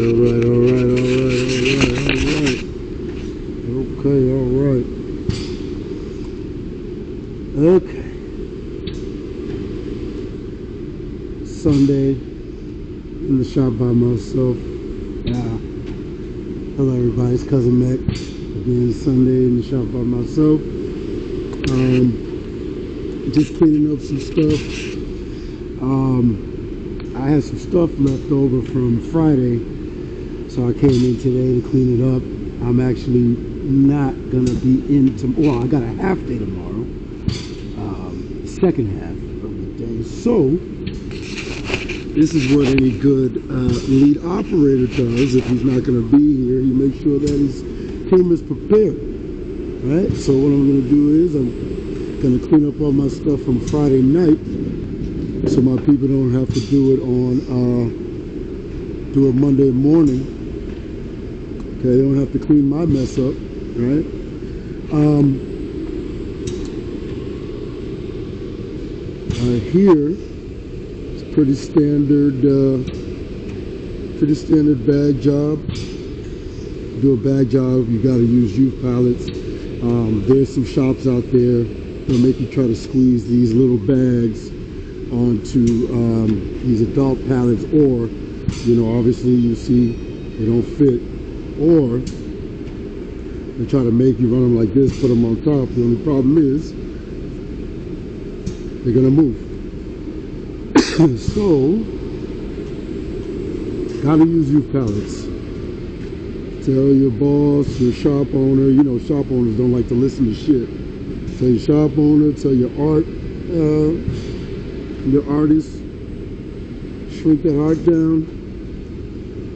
Alright. Okay, alright. Okay. Sunday in the shop by myself. Hello everybody, it's Cousin Mac. Again, Sunday in the shop by myself. Just cleaning up some stuff. I had some stuff left over from Friday, so I came in today to clean it up. I'm actually not gonna be in tomorrow. Well, I got a half day tomorrow, second half of the day. So this is what any good lead operator does. If he's not gonna be here, he makes sure that his team is prepared. All right. So what I'm gonna do is I'm gonna clean up all my stuff from Friday night, so my people don't have to do it on do it Monday morning. Okay, they don't have to clean my mess up, right? Here it's pretty standard bag job. To do a bag job, you got to use youth pallets. There's some shops out there that'll make you try to squeeze these little bags onto these adult pallets, or obviously you see they don't fit, or they try to make you run them like this, put them on top. The only problem is they're gonna move. So gotta use youth pallets. Tell your boss, your shop owner. Shop owners don't like to listen to shit. Tell your shop owner, tell your artist, shrink that art down.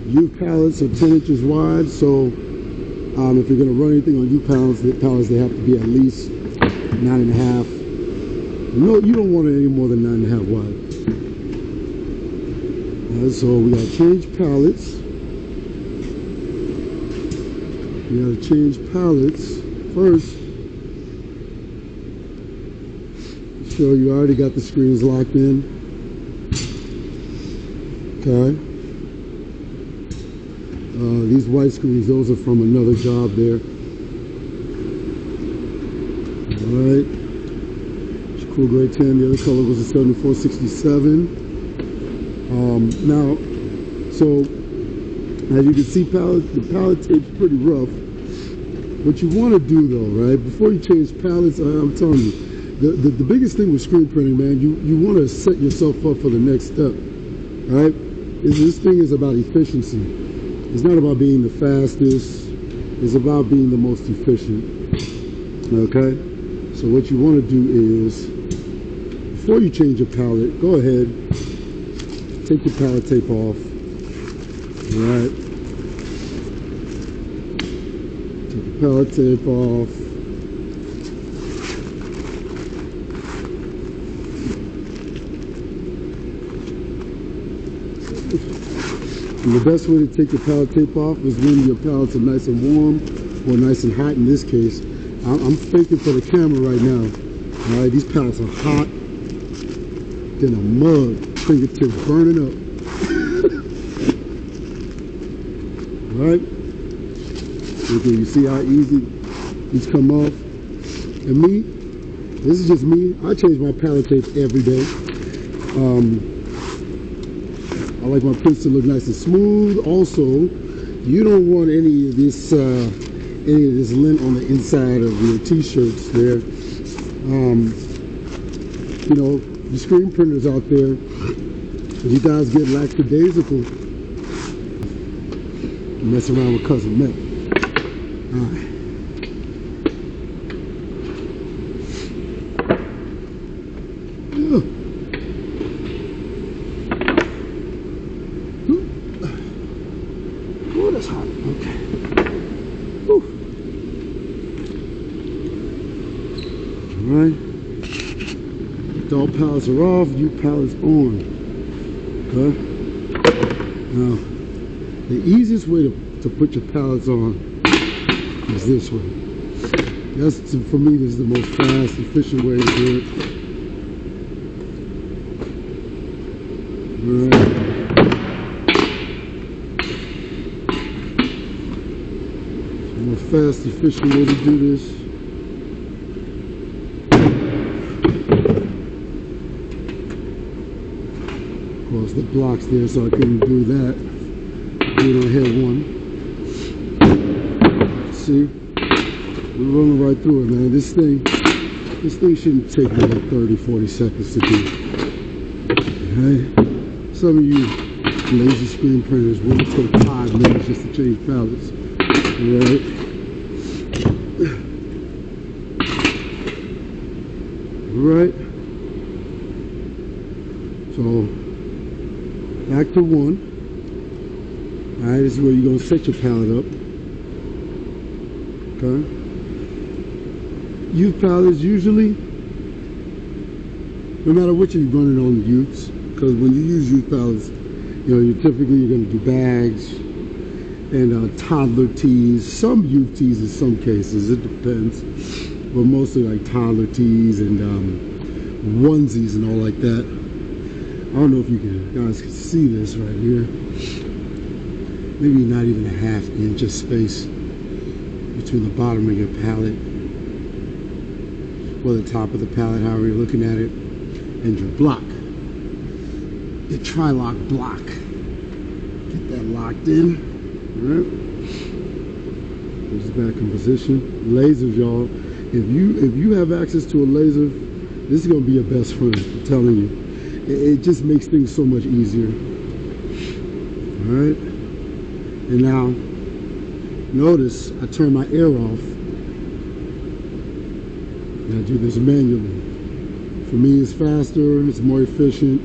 Youth pallets are 10 inches wide, so if you're going to run anything on youth pallets, they have to be at least 9.5. No, you don't want it any more than 9.5 wide. So we got to change pallets. We got to change pallets first. So you already got the screens locked in. Okay. These white screens, those are from another job there. Alright. Cool gray 10. The other color was a 7467. Now, so as you can see, the pallet tape's pretty rough. What you want to do though, right, before you change pallets, I'm telling you, the biggest thing with screen printing, man, you want to set yourself up for the next step. All right, this thing is about efficiency. It's not about being the fastest. It's about being the most efficient. Okay, so what you want to do is, before you change your pallet, go ahead, take your pallet tape off. All right, take the pallet tape off. And the best way to take your pallet tape off is when your pallets are nice and warm, or nice and hot in this case. I'm faking for the camera right now. All right, these pallets are hot than a mug. Fingertips burning up. All right. Okay, you see how easy these come off? And me, this is just me. I change my pallet tape every day. I like my prints to look nice and smooth. Also, you don't want any of this lint on the inside of your t-shirts there. The screen printers out there, you guys get lackadaisical, mess around with Cousin Mac. All right. Oh, that's hot. Okay. Whew. All right. Adult pallets are off. Youth pallets on. Okay. Now, the easiest way to put your pallets on is this way. That's, for me, this is the most fast, efficient way to do it. All right. a fast, efficient way to do this. Of course, the block's there, so I couldn't do that. Do it on head one. See? We're running right through it, man. This thing shouldn't take me like 30, 40 seconds to do. Alright? Some of you lazy screen printers will take 5 minutes just to change pallets. Alright? Alright? So, back to one. Alright, this is where you're going to set your pallet up. Okay? Youth pallets usually, no matter what you're running on the youths, because when you use youth pallets, you know, you're going to do bags and toddler tees, some youth tees in some cases, it depends, but mostly like toddler tees and onesies and all like that. I don't know if you guys can see this right here. Maybe not even a ½ inch of space between the bottom of your pallet or the top of the pallet, however you're looking at it, and your block, your tri-lock block. Get that locked in. All right. Push it back in position. Lasers, y'all. If you have access to a laser, this is gonna be your best friend. I'm telling you. It just makes things so much easier. All right. And now, notice I turn my air off. And I do this manually. For me, it's faster, it's more efficient.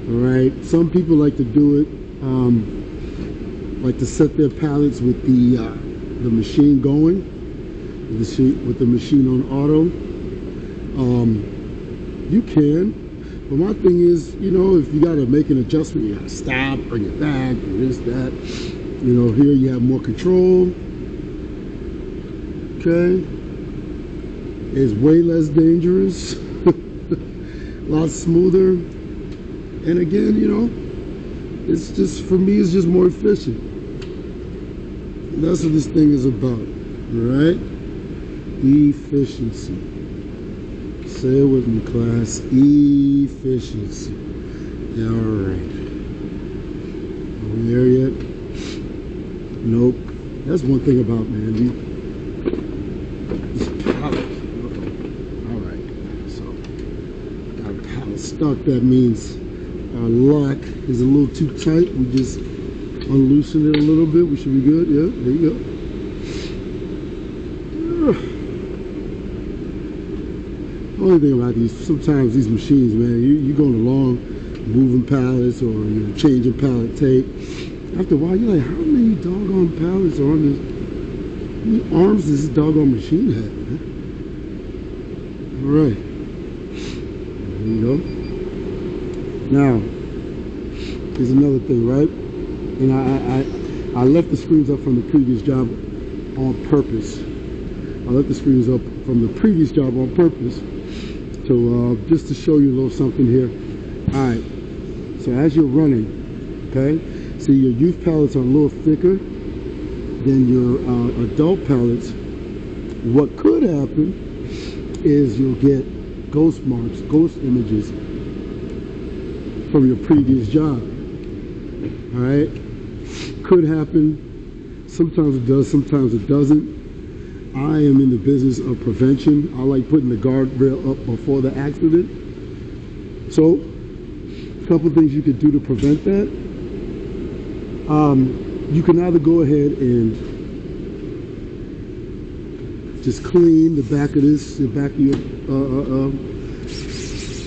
All right. Some people like to do it, like to set their pallets with the machine going, with the machine on auto. You can. But my thing is, you know, if you got to make an adjustment, you got to stop, bring it back, do this, that. You know, here you have more control. Okay. It's way less dangerous. A lot smoother. And again, you know, it's just, for me, it's just more efficient. And that's what this thing is about. All right? Efficiency. Say it with me, class. Efficiency. Yeah, all right. Are we there yet? Nope. That's one thing about, man, this pallet. All right. So, got a pallet stuck. That means our lock is a little too tight. We just unloosen it a little bit. We should be good. Yeah, there you go. Only thing about these, sometimes these machines, man, you're going along moving pallets or you're changing pallet tape. After a while, you're like, how many doggone pallets are on this? How many arms does this doggone machine have, man? All right. There you go. Now, here's another thing, right? And I left the screens up from the previous job on purpose. I left the screens up from the previous job on purpose. So just to show you a little something here. All right, so as you're running, okay, see your youth pallets are a little thicker than your adult pallets. What could happen is you'll get ghost marks, ghost images from your previous job. All right, could happen. Sometimes it does, sometimes it doesn't. I am in the business of prevention. I like putting the guardrail up before the accident. So, a couple of things you could do to prevent that. You can either go ahead and just clean the back of this, the back of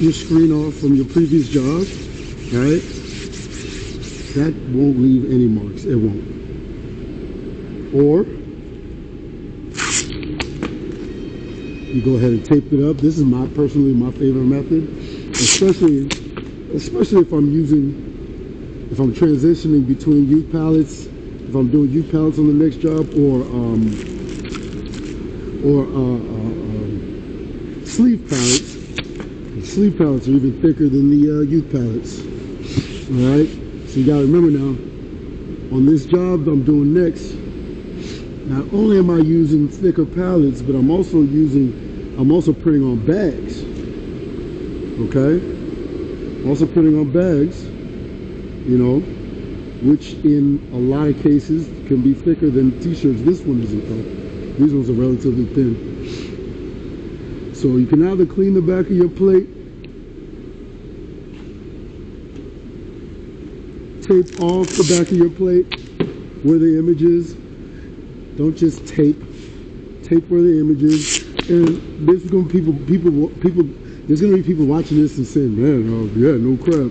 your screen off from your previous job. All right, that won't leave any marks. It won't. Or you go ahead and tape it up. This is personally my favorite method, especially if I'm transitioning between youth pallets, if I'm doing youth pallets on the next job, or sleeve pallets. The sleeve pallets are even thicker than the youth pallets. All right, so you gotta remember now, on this job I'm doing next, Not only am I using thicker pallets, but I'm also putting on bags. Okay? I'm also putting on bags, you know, which in a lot of cases can be thicker than t-shirts. This one isn't though. These ones are relatively thin. So you can either clean the back of your plate, tape off the back of your plate where the image is. Don't just tape where the image is. And there's going to be there's going to be people watching this and saying, man, yeah, no crap.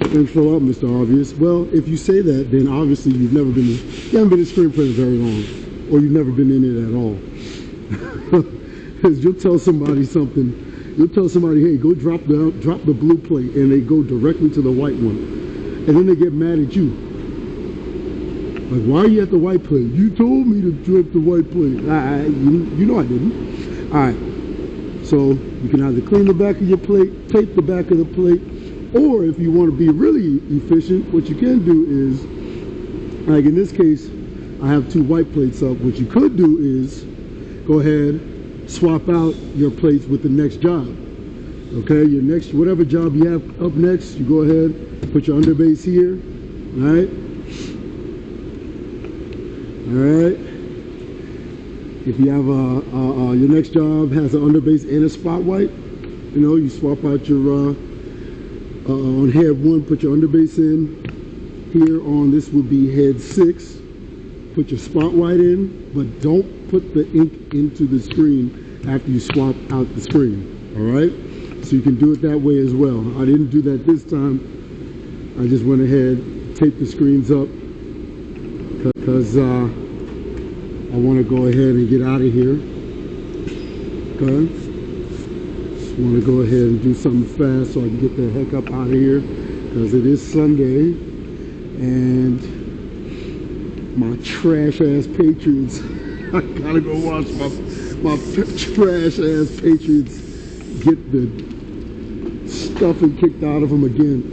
Thanks a lot, Mr. Obvious. Well, if you say that, then obviously you haven't been in screen printing very long, or you've never been in it at all. Because you'll tell somebody something. You'll tell somebody, hey, go drop the blue plate, and they go directly to the white one, and then they get mad at you. Like, why are you at the white plate? You told me to drop the white plate. You know I didn't. All right. So you can either clean the back of your plate, tape the back of the plate, or if you want to be really efficient, what you can do is, like in this case, I have 2 white plates up. What you could do is go ahead, swap out your plates with the next job. Okay, your next, whatever job you have up next, you go ahead, put your underbase here, all right? All right. If you have your next job has an underbase and a spot white, you know, you swap out your on head 1, put your underbase in. Here on this would be head 6. Put your spot white in, but don't put the ink into the screen after you swap out the screen. All right. So you can do it that way as well. I didn't do that this time. I just went ahead, taped the screens up because I want to go ahead and get out of here. Okay. Just want to go ahead and do something fast so I can get the heck up out of here because it is Sunday and my trash ass Patriots. I gotta go watch my trash ass Patriots get the stuffing kicked out of them again.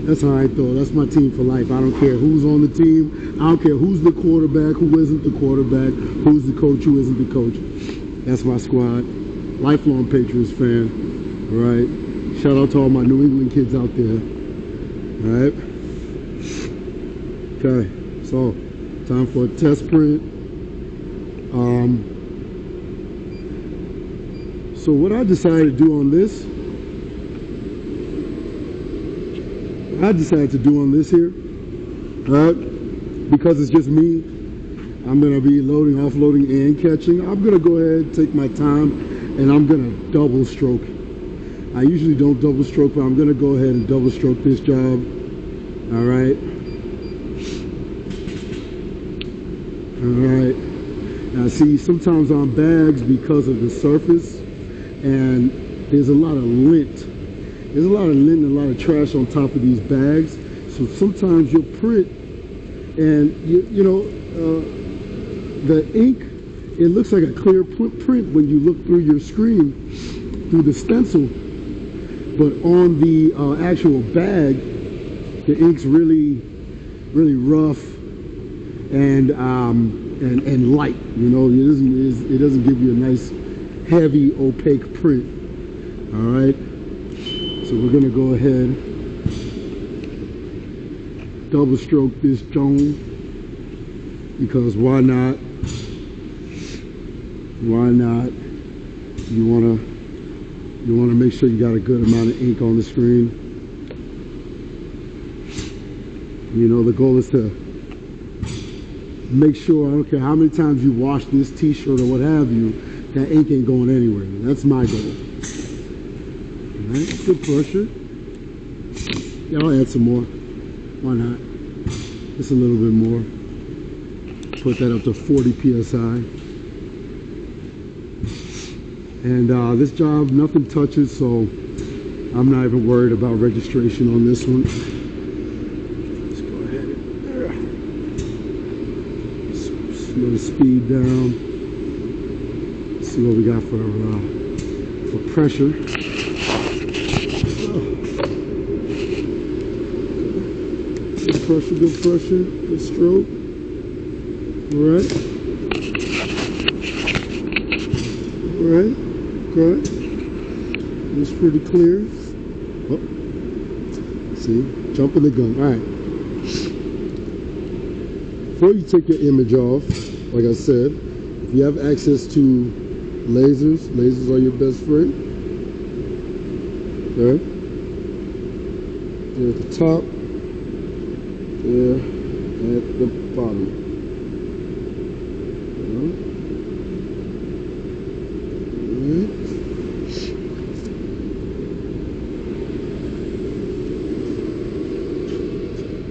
That's all right though. That's my team for life. I don't care who's on the team. I don't care who's the quarterback, who isn't the quarterback, who's the coach, who isn't the coach. That's my squad. Lifelong Patriots fan. All right. Shout out to all my New England kids out there. All right. Okay. So, time for a test print. So what I decided to do on this, here, all right, because it's just me, I'm going to be loading, offloading, and catching. I'm going to go ahead, take my time, and I'm going to double stroke. I usually don't double stroke, but I'm going to go ahead and double stroke this job. All right. All right. Now see, sometimes on bags, because of the surface, and there's a lot of lint. There's a lot of lint and a lot of trash on top of these bags. So sometimes you'll print, and you know, the ink, it looks like a clear print when you look through your screen, through the stencil. But on the actual bag, the ink's really rough and light. You know, it doesn't give you a nice heavy opaque print. All right, so we're gonna go ahead, double stroke this Joan, because why not? Why not? You wanna make sure you got a good amount of ink on the screen. You know, the goal is to make sure, I don't care how many times you wash this t-shirt or what have you, that ink ain't going anywhere. That's my goal. All right, good pressure. Yeah, I'll add some more. Why not? Just a little bit more. Put that up to 40 psi. And this job, nothing touches, so I'm not even worried about registration on this one. Let's go ahead and slow the speed down. Let's see what we got for pressure. Good pressure, good stroke. Right. Right. Okay. It's pretty clear. Oh. See, jumping the gun. All right. Before you take your image off, like I said, if you have access to lasers are your best friend. Okay. They're at the top. They're at the bottom.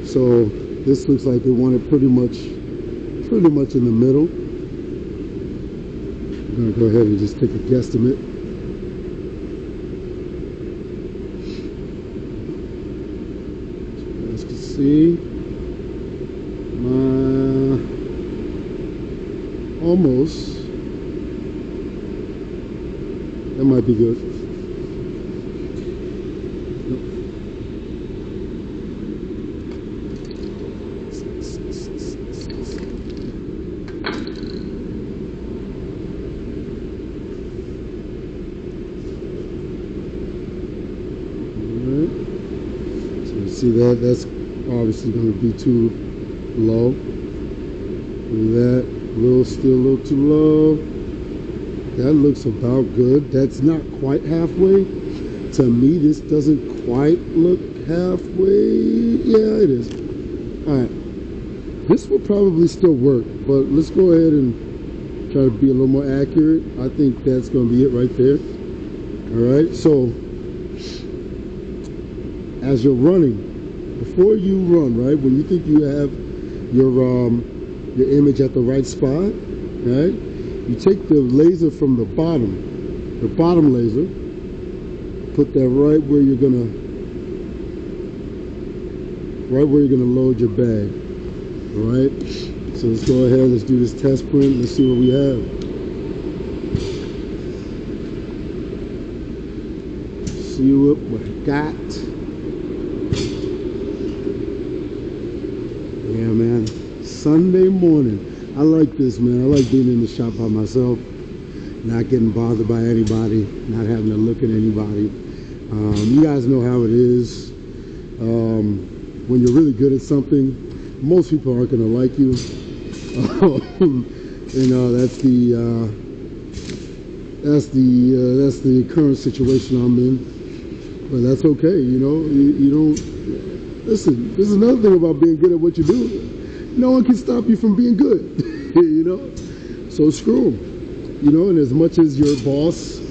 So this looks like they want it pretty much in the middle. I'm gonna go ahead and just take a guesstimate. You guys can see, almost. That might be good. See that? That's obviously going to be too low. That still a little too low. That looks about good. That's not quite halfway. To me, this doesn't quite look halfway. Yeah, it is. All right. This will probably still work, but let's go ahead and try to be a little more accurate. I think that's going to be it right there. All right. So as you're running, before you run, right, when you think you have your image at the right spot, right, you take the laser from the bottom laser, put that right where you're gonna load your bag. All right, so let's go ahead, let's do this test print, let's see what we have. See what we got. Yeah, man. Sunday morning. I like this, man. I like being in the shop by myself, not getting bothered by anybody, not having to look at anybody. You guys know how it is. When you're really good at something, most people aren't going to like you. You know, that's the current situation I'm in. But that's okay. You know, you don't. Listen, this is another thing about being good at what you do. No one can stop you from being good, you know? So screw him, you know? And as much as your boss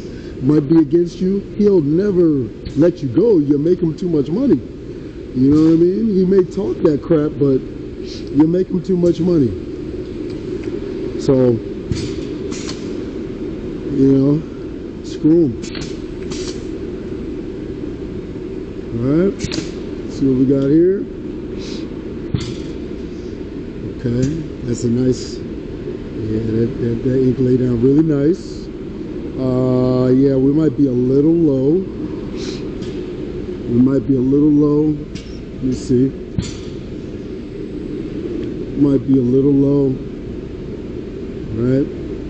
might be against you, he'll never let you go. You make him too much money. You know what I mean? He may talk that crap, but you make him too much money. So, you know, screw him. All right. See what we got here. Okay, that's a nice, yeah, that ink laid down really nice. Yeah, we might be a little low. Let me see. Might be a little low, right?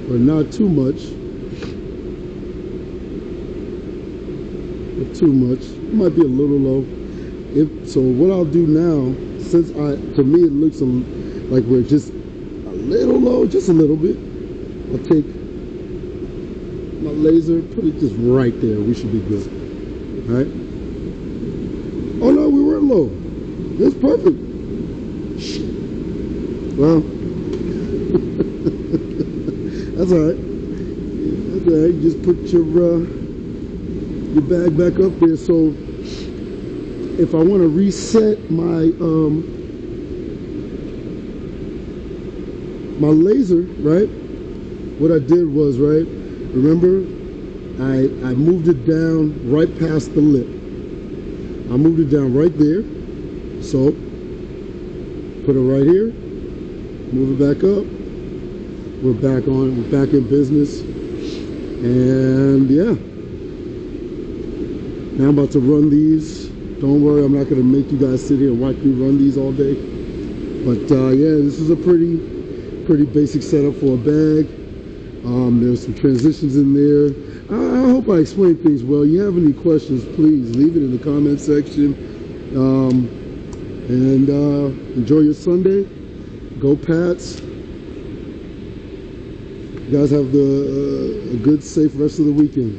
But not too much. Not too much. Might be a little low. So what I'll do now, since to me it looks like we're just a little low, just a little bit, I'll take my laser, put it just right there. We should be good. All right? Oh no, we weren't low. It's perfect. Well, that's all right. That's all right. Just put your bag back up there. So if I want to reset my my laser, right, what I did was, right, remember I moved it down right past the lip. I moved it down right there. So put it right here, move it back up. We're back in business. And yeah, now I'm about to run these. Don't worry, I'm not going to make you guys sit here and watch me run these all day. But yeah, this is a pretty Pretty basic setup for a bag. There's some transitions in there. I hope I explained things well. You have any questions, please leave it in the comment section. Enjoy your Sunday. Go Pats. You guys have a good, safe rest of the weekend.